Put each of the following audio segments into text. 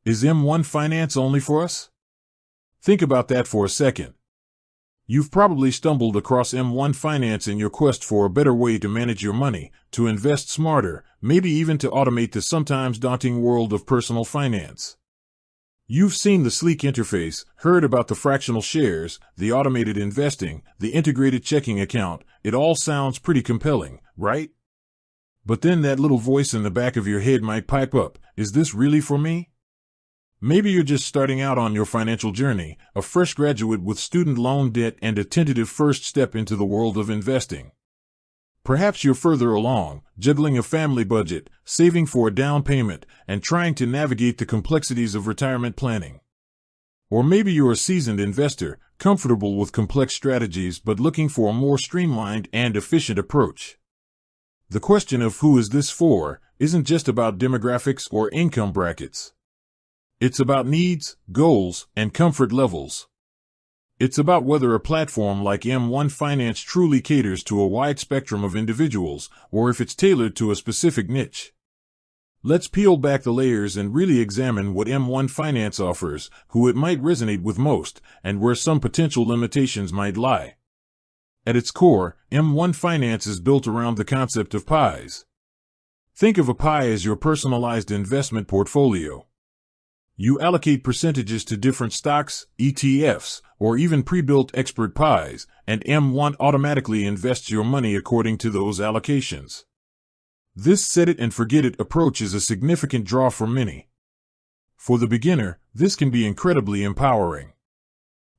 Is M1 finance only for us? Think about that for a second. You've probably stumbled across M1 finance in your quest for a better way to manage your money, to invest smarter, maybe even to automate the sometimes daunting world of personal finance. You've seen the sleek interface, heard about the fractional shares, the automated investing, the integrated checking account. It all sounds pretty compelling, right? But then that little voice in the back of your head might pipe up, is this really for me? Maybe you're just starting out on your financial journey, a fresh graduate with student loan debt and a tentative first step into the world of investing. Perhaps you're further along, juggling a family budget, saving for a down payment, and trying to navigate the complexities of retirement planning. Or maybe you're a seasoned investor, comfortable with complex strategies but looking for a more streamlined and efficient approach. The question of who is this for isn't just about demographics or income brackets. It's about needs, goals, and comfort levels. It's about whether a platform like M1 Finance truly caters to a wide spectrum of individuals, or if it's tailored to a specific niche. Let's peel back the layers and really examine what M1 Finance offers, who it might resonate with most, and where some potential limitations might lie. At its core, M1 Finance is built around the concept of pies. Think of a pie as your personalized investment portfolio. You allocate percentages to different stocks, ETFs, or even pre-built expert pies, and M1 automatically invests your money according to those allocations. This set-it-and-forget-it approach is a significant draw for many. For the beginner, this can be incredibly empowering.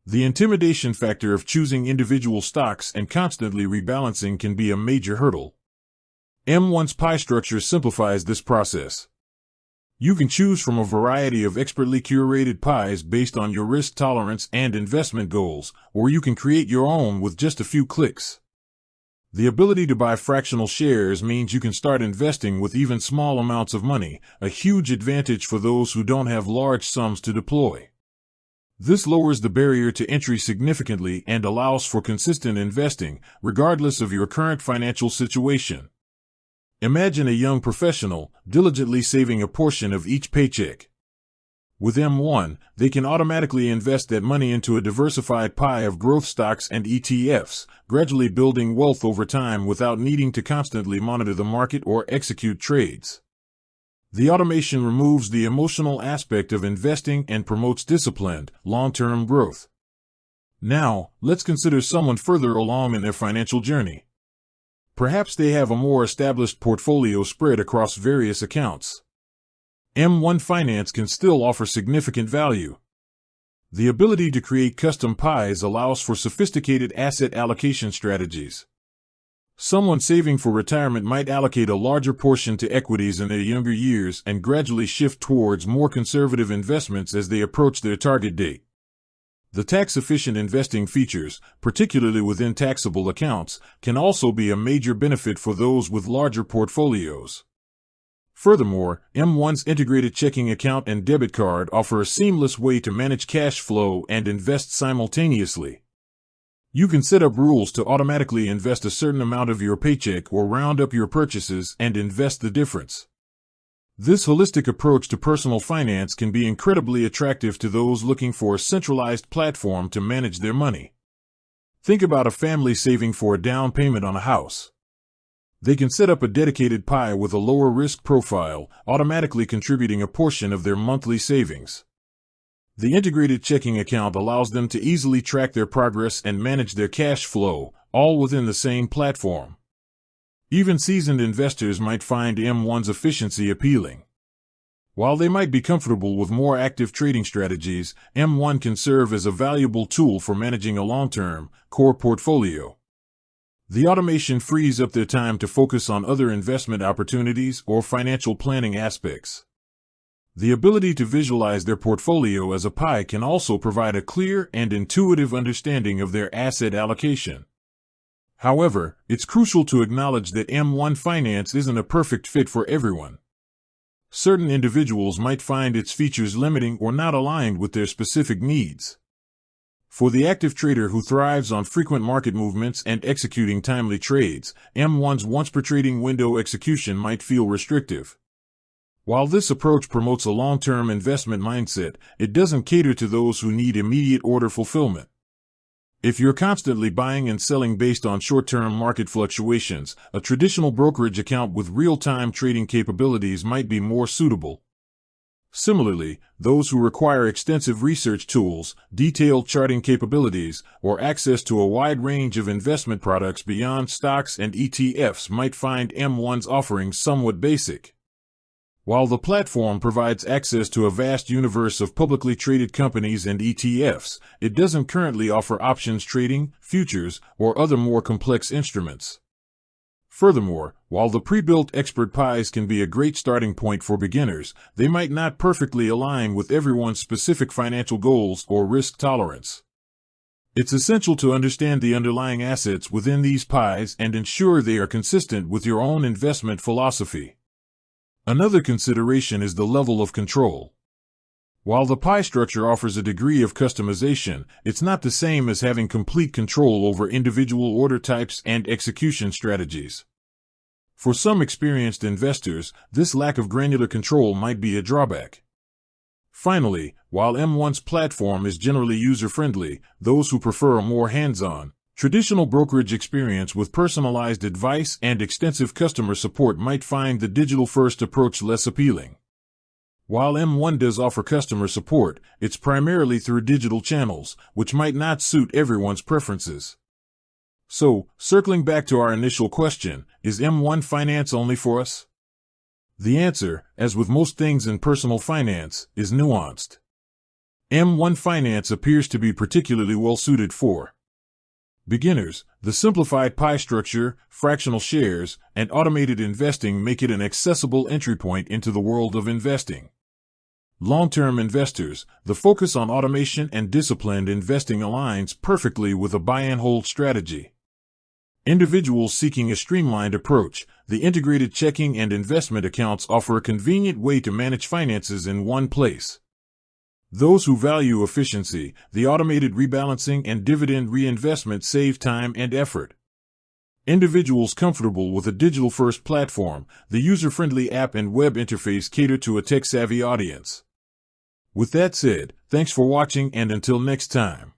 The intimidation factor of choosing individual stocks and constantly rebalancing can be a major hurdle. M1's pie structure simplifies this process. You can choose from a variety of expertly curated pies based on your risk tolerance and investment goals, or you can create your own with just a few clicks. The ability to buy fractional shares means you can start investing with even small amounts of money, a huge advantage for those who don't have large sums to deploy. This lowers the barrier to entry significantly and allows for consistent investing, regardless of your current financial situation. Imagine a young professional diligently saving a portion of each paycheck. With M1, they can automatically invest that money into a diversified pie of growth stocks and ETFs, gradually building wealth over time without needing to constantly monitor the market or execute trades. The automation removes the emotional aspect of investing and promotes disciplined, long-term growth. Now, let's consider someone further along in their financial journey. Perhaps they have a more established portfolio spread across various accounts. M1 Finance can still offer significant value. The ability to create custom pies allows for sophisticated asset allocation strategies. Someone saving for retirement might allocate a larger portion to equities in their younger years and gradually shift towards more conservative investments as they approach their target date. The tax-efficient investing features, particularly within taxable accounts, can also be a major benefit for those with larger portfolios. Furthermore, M1's integrated checking account and debit card offer a seamless way to manage cash flow and invest simultaneously. You can set up rules to automatically invest a certain amount of your paycheck or round up your purchases and invest the difference. This holistic approach to personal finance can be incredibly attractive to those looking for a centralized platform to manage their money. Think about a family saving for a down payment on a house. They can set up a dedicated pie with a lower risk profile, automatically contributing a portion of their monthly savings. The integrated checking account allows them to easily track their progress and manage their cash flow, all within the same platform. Even seasoned investors might find M1's efficiency appealing. While they might be comfortable with more active trading strategies, M1 can serve as a valuable tool for managing a long-term, core portfolio. The automation frees up their time to focus on other investment opportunities or financial planning aspects. The ability to visualize their portfolio as a pie can also provide a clear and intuitive understanding of their asset allocation. However, it's crucial to acknowledge that M1 Finance isn't a perfect fit for everyone. Certain individuals might find its features limiting or not aligned with their specific needs. For the active trader who thrives on frequent market movements and executing timely trades, M1's once-per-trading window execution might feel restrictive. While this approach promotes a long-term investment mindset, it doesn't cater to those who need immediate order fulfillment. If you're constantly buying and selling based on short-term market fluctuations, a traditional brokerage account with real-time trading capabilities might be more suitable. Similarly, those who require extensive research tools, detailed charting capabilities, or access to a wide range of investment products beyond stocks and ETFs might find M1's offerings somewhat basic. While the platform provides access to a vast universe of publicly traded companies and ETFs, it doesn't currently offer options trading, futures, or other more complex instruments. Furthermore, while the pre-built expert pies can be a great starting point for beginners, they might not perfectly align with everyone's specific financial goals or risk tolerance. It's essential to understand the underlying assets within these pies and ensure they are consistent with your own investment philosophy. Another consideration is the level of control. While the pie structure offers a degree of customization, it's not the same as having complete control over individual order types and execution strategies. For some experienced investors, this lack of granular control might be a drawback. Finally, while M1's platform is generally user-friendly, those who prefer a more hands-on, traditional brokerage experience with personalized advice and extensive customer support might find the digital-first approach less appealing. While M1 does offer customer support, it's primarily through digital channels, which might not suit everyone's preferences. So, circling back to our initial question, is M1 finance only for us? The answer, as with most things in personal finance, is nuanced. M1 finance appears to be particularly well suited for beginners. The simplified pie structure, fractional shares, and automated investing make it an accessible entry point into the world of investing. Long-term investors, the focus on automation and disciplined investing aligns perfectly with a buy-and-hold strategy. Individuals seeking a streamlined approach, the integrated checking and investment accounts offer a convenient way to manage finances in one place. Those who value efficiency, the automated rebalancing and dividend reinvestment save time and effort. Individuals comfortable with a digital-first platform, the user-friendly app and web interface cater to a tech-savvy audience. With that said, thanks for watching and until next time.